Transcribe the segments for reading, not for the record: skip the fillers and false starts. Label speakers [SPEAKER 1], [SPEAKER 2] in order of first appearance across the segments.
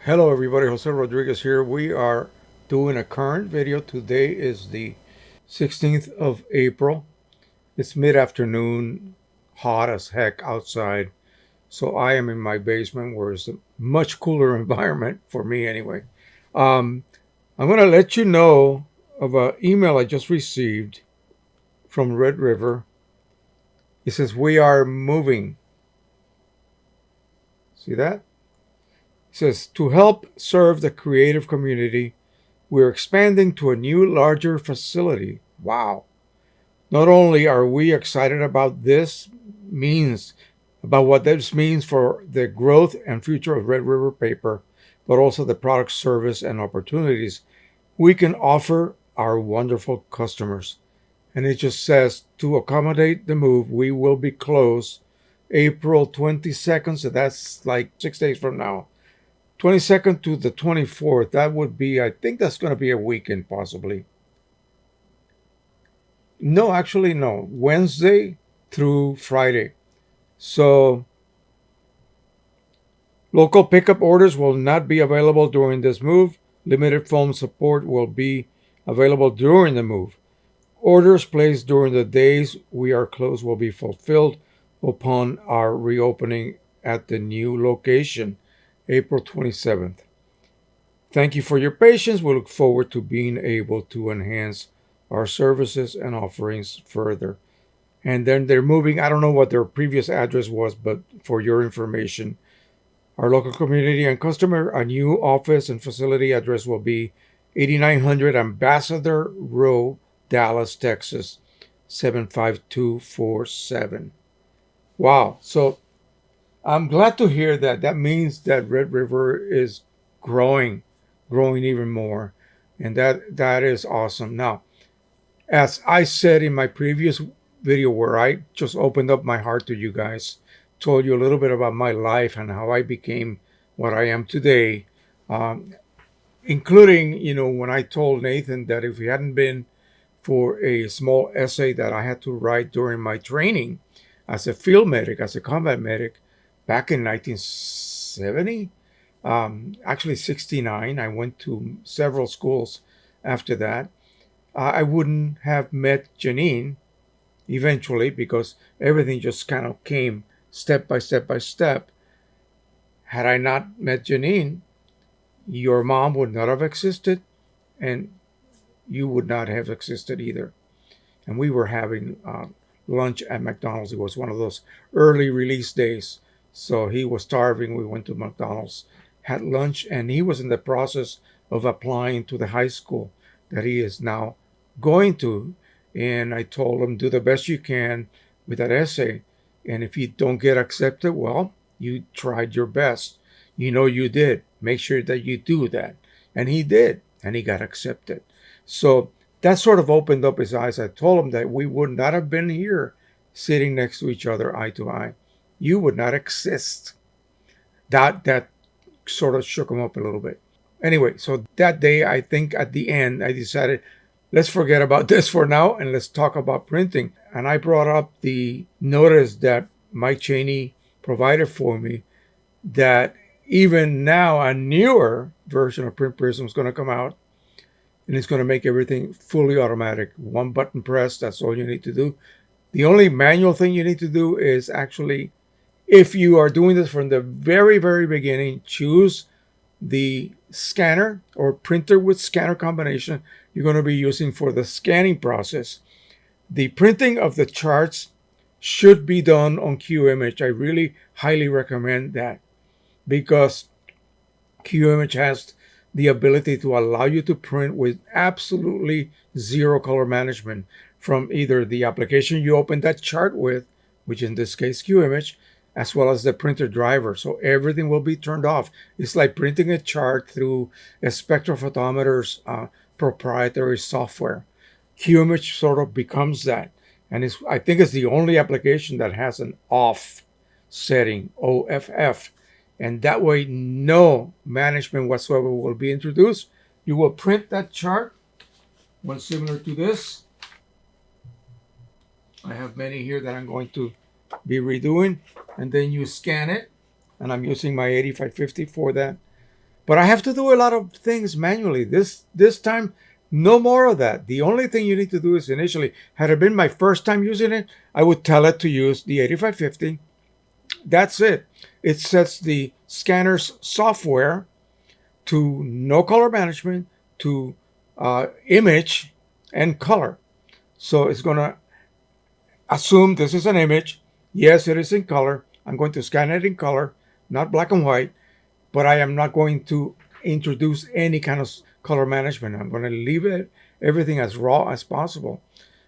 [SPEAKER 1] Hello everybody, Jose Rodriguez here. We are doing a current video. Today is the 16th of April. It's mid-afternoon, hot as heck outside. So I am in my basement where it's a much cooler environment for me anyway. Um, I'm going to let you know of an email I just received from Red River. It says, "We are moving." See that? It says, "To help serve the creative community, we're expanding to a new, larger facility." Wow. Not only are we excited about what this means for the growth and future of Red River Paper, but also the product, service, and opportunities we can offer our wonderful customers. And it just says, to accommodate the move, we will be closed April 22nd. So that's like 6 days from now. 22nd to the 24th. That would be, I think that's going to be a weekend possibly. No, actually, no. Wednesday through Friday. So local pickup orders will not be available during this move. Limited phone support will be available during the move. Orders placed during the days we are closed will be fulfilled upon our reopening at the new location, April 27th. Thank you for your patience. We look forward to being able to enhance our services and offerings further. And then they're moving. I don't know what their previous address was, but for your information, our local community and customer, a new office and facility address will be 8900 Ambassador Row, Dallas, Texas, 75247. Wow. So I'm glad to hear that. That means that Red River is growing, growing even more. And that is awesome. Now, as I said in my previous video where I just opened up my heart to you guys, told you a little bit about my life and how I became what I am today, um, including, when I told Nathan that if he hadn't been for a small essay that I had to write during my training as a field medic, as a combat medic, back in 1970, actually 69, I went to several schools after that. I wouldn't have met Janine eventually because everything just kind of came step by step by step. Had I not met Janine, your mom would not have existed and you would not have existed either. And we were having lunch at McDonald's. It was one of those early release days. So he was starving. We went to McDonald's, had lunch, and he was in the process of applying to the high school that he is now going to. And I told him, do the best you can with that essay. And if you don't get accepted, well, you tried your best. You did. Make sure that you do that. And he did. And he got accepted. So that sort of opened up his eyes. I told him that we would not have been here sitting next to each other eye to eye. You would not exist. That sort of shook him up a little bit. Anyway, so that day, I think at the end, I decided, let's forget about this for now and let's talk about printing. And I brought up the notice that Mike Cheney provided for me that even now a newer version of Print Prism is going to come out, and it's going to make everything fully automatic. One button press, that's all you need to do. The only manual thing you need to do is actually, if you are doing this from the very, very beginning, choose the scanner or printer with scanner combination you're going to be using for the scanning process. The printing of the charts should be done on QImage. I really highly recommend that because QImage has the ability to allow you to print with absolutely zero color management from either the application you open that chart with, which in this case QImage, as well as the printer driver. So everything will be turned off. It's like printing a chart through a spectrophotometer's proprietary software. QImage sort of becomes that. And I think it's the only application that has an off setting, OFF. And that way, no management whatsoever will be introduced. You will print that chart, one similar to this. I have many here that I'm going to be redoing. And then you scan it. And I'm using my 8550 for that. But I have to do a lot of things manually. This time, no more of that. The only thing you need to do is initially, had it been my first time using it, I would tell it to use the 8550. That's it. It sets the scanner's software to no color management, to image and color. So it's going to assume this is an image. Yes, it is in color. I'm going to scan it in color, not black and white, but I am not going to introduce any kind of color management. I'm going to leave it everything as raw as possible.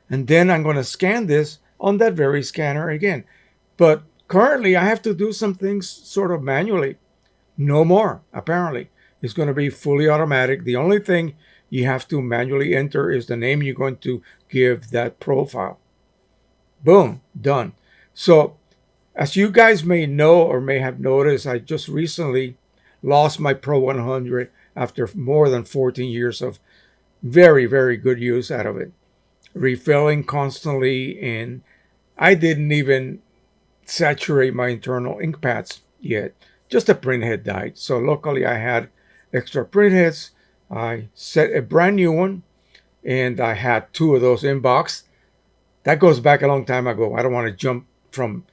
[SPEAKER 1] And then I'm going to scan this on that very scanner again. But currently I have to do some things sort of manually. No more, apparently. It's going to be fully automatic. The only thing you have to manually enter is the name you're going to give that profile. Boom, done. So, as you guys may know or may have noticed, I just recently lost my Pro 100 after more than 14 years of very, very good use out of it. Refilling constantly, and I didn't even saturate my internal ink pads yet. Just the printhead died. So luckily I had extra printheads. I set a brand new one, and I had two of those in box. That goes back a long time ago. I don't want to jump from,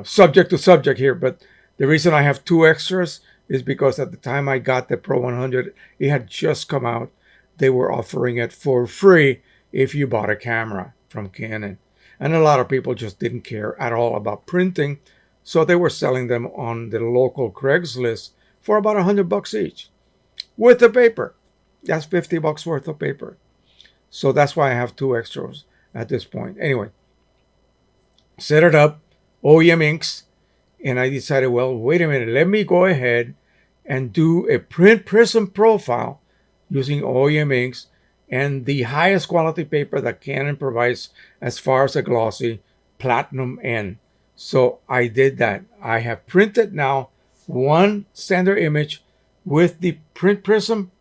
[SPEAKER 1] subject to subject here, but the reason I have two extras is because at the time I got the Pro 100, it had just come out. They were offering it for free if you bought a camera from Canon. And a lot of people just didn't care at all about printing, so they were selling them on the local Craigslist for about $100 each with the paper. That's $50 worth of paper. So that's why I have two extras at this point. Anyway, set it up, OEM inks, and I decided, well, wait a minute, let me go ahead and do a print prism profile using OEM inks and the highest quality paper that Canon provides as far as a glossy Platinum N. So I did that. I have printed now one standard image with the print prism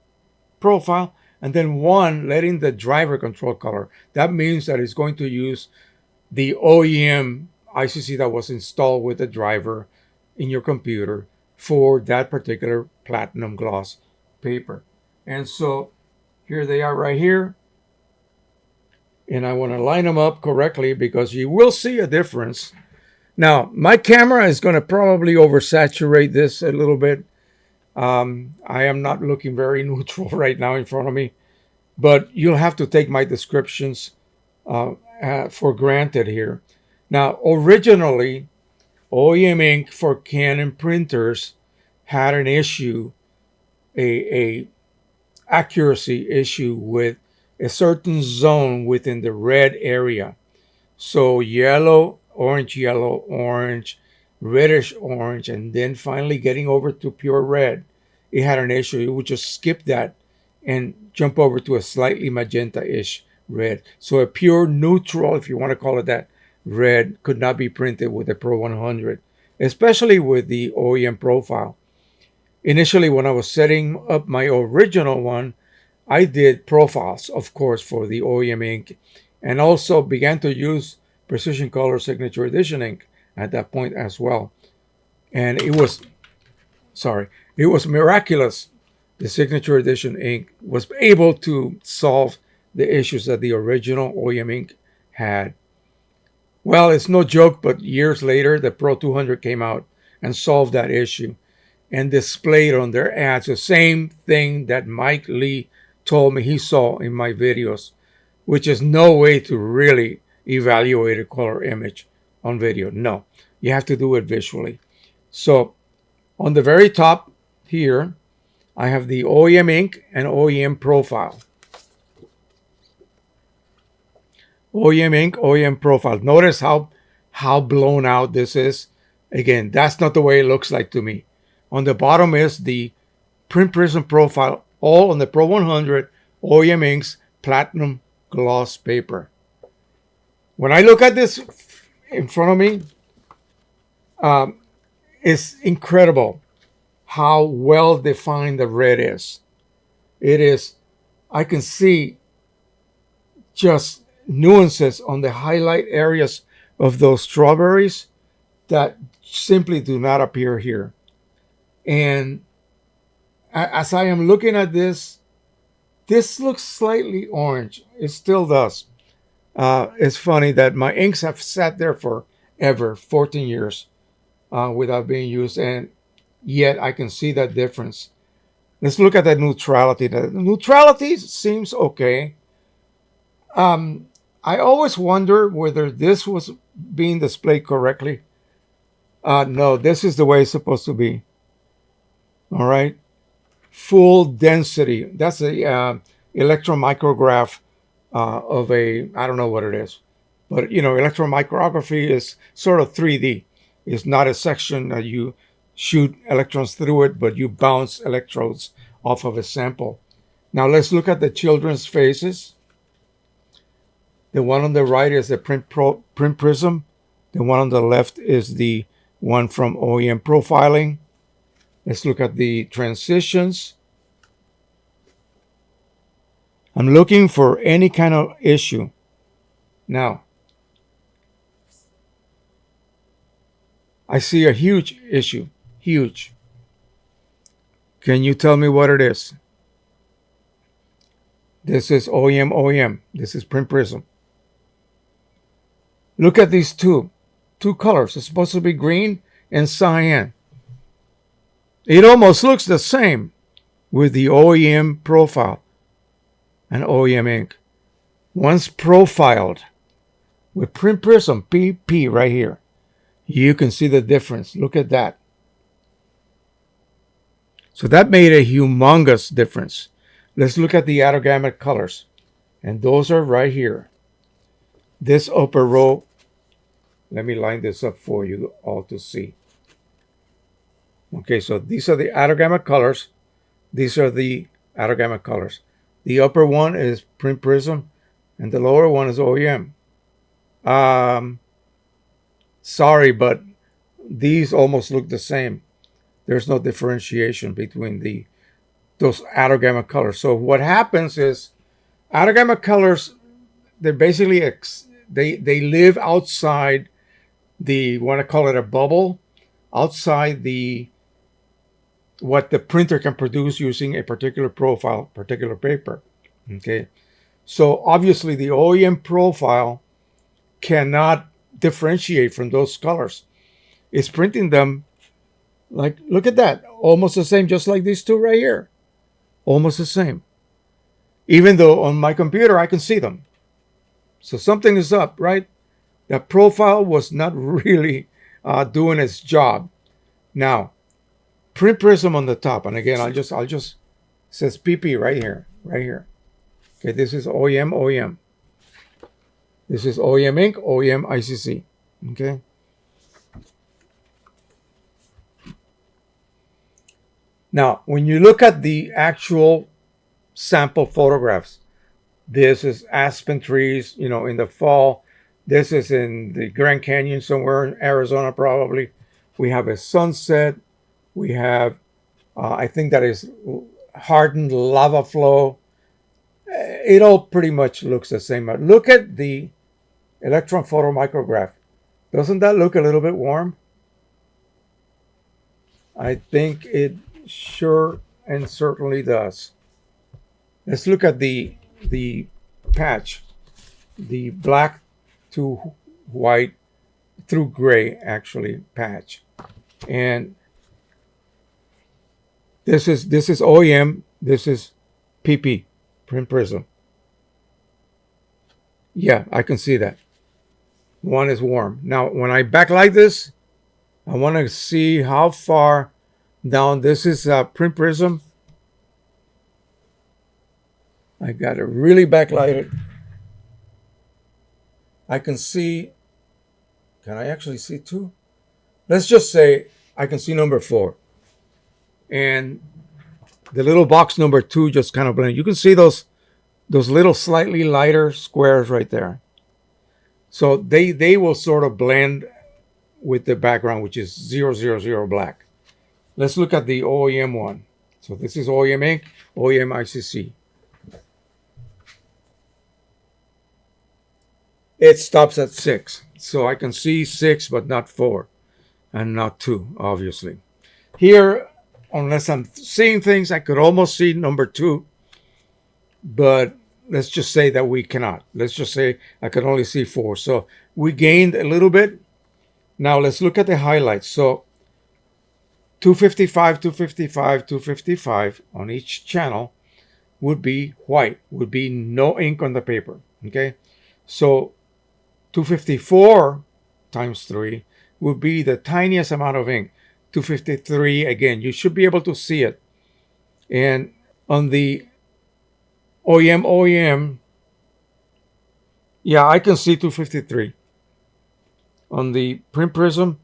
[SPEAKER 1] profile, and then one letting the driver control color. That means that it's going to use the OEM ICC that was installed with the driver in your computer for that particular platinum gloss paper. And so here they are right here. And I want to line them up correctly because you will see a difference. Now, my camera is going to probably oversaturate this a little bit. I am not looking very neutral right now in front of me, but you'll have to take my descriptions for granted here. Now, originally, OEM ink for Canon printers had an issue, a accuracy issue with a certain zone within the red area. So yellow, orange, reddish orange, and then finally getting over to pure red, it had an issue. It would just skip that and jump over to a slightly magenta-ish red. So a pure neutral, if you want to call it that, red could not be printed with the Pro 100, especially with the OEM profile. Initially, when I was setting up my original one, I did profiles, of course, for the OEM ink, and also began to use Precision Color Signature Edition ink at that point as well. And it was miraculous. The Signature Edition ink was able to solve the issues that the original OEM ink had. Well, it's no joke, but years later, the Pro 200 came out and solved that issue and displayed on their ads the same thing that Mike Lee told me he saw in my videos, which is no way to really evaluate a color image on video. No, you have to do it visually. So on the very top here, I have the OEM ink and OEM profile. OEM ink, OEM profile. Notice how blown out this is. Again, that's not the way it looks like to me. On the bottom is the print prism profile, all on the Pro 100 OEM inks platinum gloss paper. When I look at this in front of me, it's incredible how well defined the red is. It is, I can see just nuances on the highlight areas of those strawberries that simply do not appear here. And as I am looking at this looks slightly orange. It still does. It's funny that my inks have sat there forever, 14 years, without being used, and yet I can see that difference. Let's look at that neutrality. The neutrality seems okay. Um, I always wonder whether this was being displayed correctly. No, this is the way it's supposed to be. All right. Full density. That's a electron micrograph of a, I don't know what it is, but electron micrography is sort of 3D. It's not a section that you shoot electrons through it, but you bounce electrodes off of a sample. Now let's look at the children's faces. The one on the right is the print prism. The one on the left is the one from OEM profiling. Let's look at the transitions. I'm looking for any kind of issue. Now, I see a huge issue. Huge. Can you tell me what it is? This is OEM. This is print prism. Look at these two colors. It's supposed to be green and cyan. It almost looks the same with the OEM profile and OEM ink. Once profiled with print prism PP right here, you can see the difference. Look at that. So that made a humongous difference. Let's look at the autogamma colors. And those are right here. This upper row, let me line this up for you all to see. Okay, so these are the autogamma colors. These are the autogamma colors. The upper one is print prism, and the lower one is OEM. Sorry, but these almost look the same. There's no differentiation between those autogamma colors. So what happens is autogamma colors, they're basically they live outside the, want to call it a bubble, outside what the printer can produce using a particular profile, particular paper. Okay, so obviously the OEM profile cannot differentiate from those colors. It's printing them like, look at that, almost the same, just like these two right here, almost the same. Even though on my computer I can see them. So something is up, right? That profile was not really doing its job. Now, print prism on the top, and again, I'll just says PP right here. Okay, this is OEM. This is OEM ink, OEM ICC. Okay. Now, when you look at the actual sample photographs, this is aspen trees, in the fall. This is in the Grand Canyon somewhere in Arizona, probably. We have a sunset. We have, I think that is hardened lava flow. It all pretty much looks the same. Look at the electron photomicrograph. Doesn't that look a little bit warm? I think it sure and certainly does. Let's look at the patch, the black to white through gray actually patch, and this is OEM. This is PP, print prism. Yeah, I can see that. One is warm. Now, when I backlight this, I want to see how far down. This is print prism. I got to really backlight it. I can see. Can I actually see two? Let's just say I can see number 4. And the little box number 2 just kind of blend. You can see those little slightly lighter squares right there. So they will sort of blend with the background, which is 000 black. Let's look at the OEM one. So this is OEM ink, OEM ICC. It stops at 6. So I can see 6, but not 4. And not 2, obviously. Here, unless I'm seeing things, I could almost see number two, but let's just say that we cannot. Let's just say I could only see four. So we gained a little bit. Now let's look at the highlights. So 255, 255, 255 on each channel would be white, would be no ink on the paper. Okay. So 254 times 3 would be the tiniest amount of ink. 253, again, you should be able to see it. And on the OEM, yeah, I can see 253. On the print prism,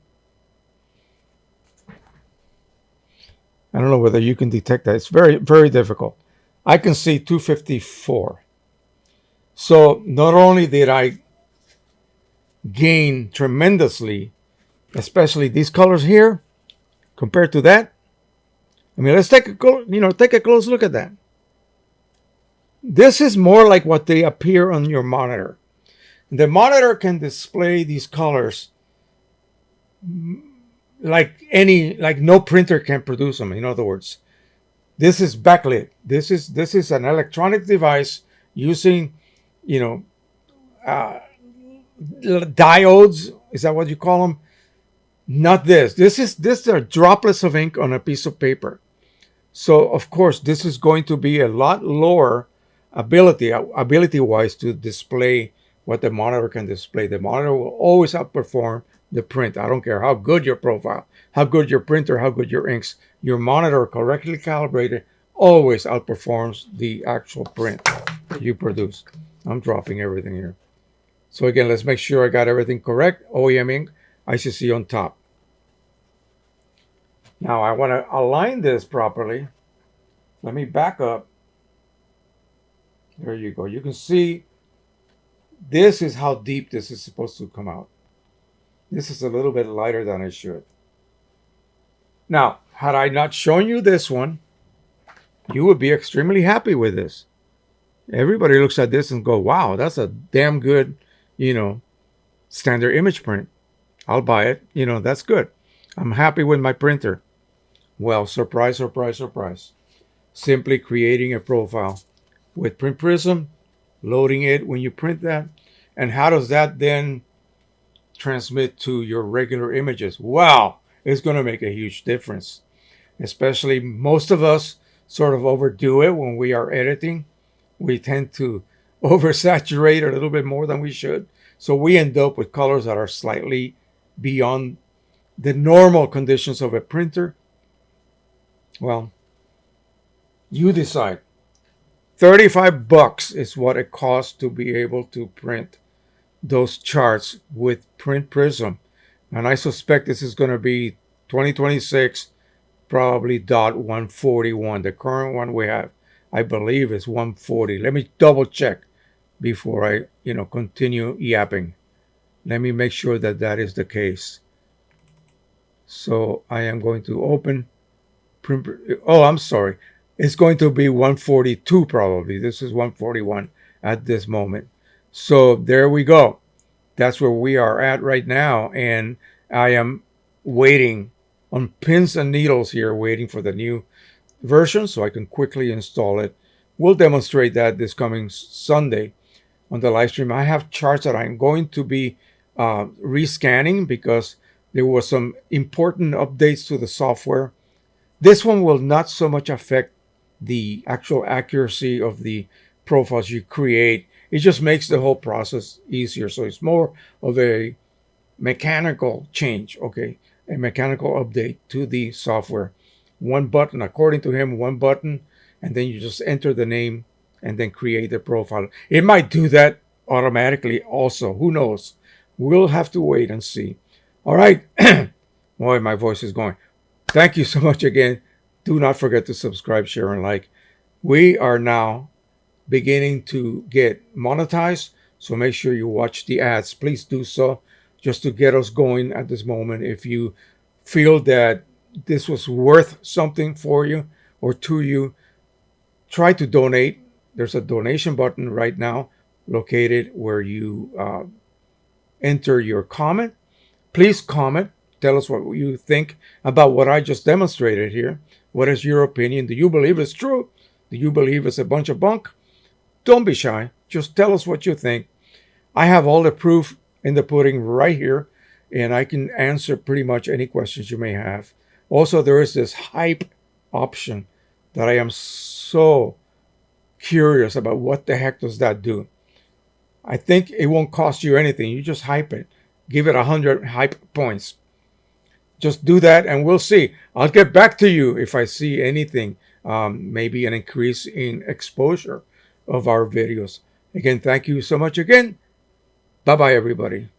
[SPEAKER 1] I don't know whether you can detect that. It's very, very difficult. I can see 254. So not only did I gain tremendously, especially these colors here, compared to that, I mean, let's take a close look at that. This is more like what they appear on your monitor. The monitor can display these colors like no printer can produce them. In other words, this is backlit. This is an electronic device using, you know, uh, diodes. Is that what you call them? Not this. This are droplets of ink on a piece of paper. So of course, this is going to be a lot lower ability wise to display what the monitor can display. The monitor will always outperform the print. I don't care how good your profile, how good your printer, how good your inks. Your monitor, correctly calibrated, always outperforms the actual print that you produce. I'm dropping everything here. So again, let's make sure I got everything correct. OEM ink, ICC on top. Now I want to align this properly. Let me back up. There you go. You can see this is how deep this is supposed to come out. This is a little bit lighter than it should. Now, had I not shown you this one, you would be extremely happy with this. Everybody looks at this and go, wow, that's a damn good, standard image print. I'll buy it. That's good. I'm happy with my printer. Well, surprise, surprise, surprise. Simply creating a profile with Print Prism, loading it when you print that. And how does that then transmit to your regular images? Wow, it's going to make a huge difference. Especially most of us sort of overdo it when we are editing. We tend to oversaturate a little bit more than we should. So we end up with colors that are slightly beyond the normal conditions of a printer. Well, you decide. $35 is what it costs to be able to print those charts with Print Prism. And I suspect this is going to be 2026, probably .141. The current one we have, I believe, is 140. Let me double check before I, continue yapping. Let me make sure that that is the case. So I am going to open print. Oh, I'm sorry. It's going to be 142 probably. This is 141 at this moment. So there we go. That's where we are at right now. And I am waiting on pins and needles here, waiting for the new version so I can quickly install it. We'll demonstrate that this coming Sunday on the live stream. I have charts that I'm going to be rescanning because there were some important updates to the software. This one will not so much affect the actual accuracy of the profiles you create. It just makes the whole process easier. So it's more of a mechanical change, okay? A mechanical update to the software. One button, according to him, one button, and then you just enter the name and then create the profile. It might do that automatically also. Who knows? We'll have to wait and see. All right. Boy, my voice is going. Thank you so much again. Do not forget to subscribe, share, and like. We are now beginning to get monetized, so make sure you watch the ads. Please do so just to get us going at this moment. If you feel that this was worth something for you or to you, try to donate. There's a donation button right now located where you enter your comment. Please comment. Tell us what you think about what I just demonstrated here. What is your opinion? Do you believe it's true? Do you believe it's a bunch of bunk? Don't be shy. Just tell us what you think. I have all the proof in the pudding right here, and I can answer pretty much any questions you may have. Also, there is this hype option that I am so curious about. What the heck does that do? I think it won't cost you anything. You just hype it. Give it 100 hype points. Just do that and we'll see. I'll get back to you if I see anything, maybe an increase in exposure of our videos. Again, thank you so much again. Bye bye, everybody.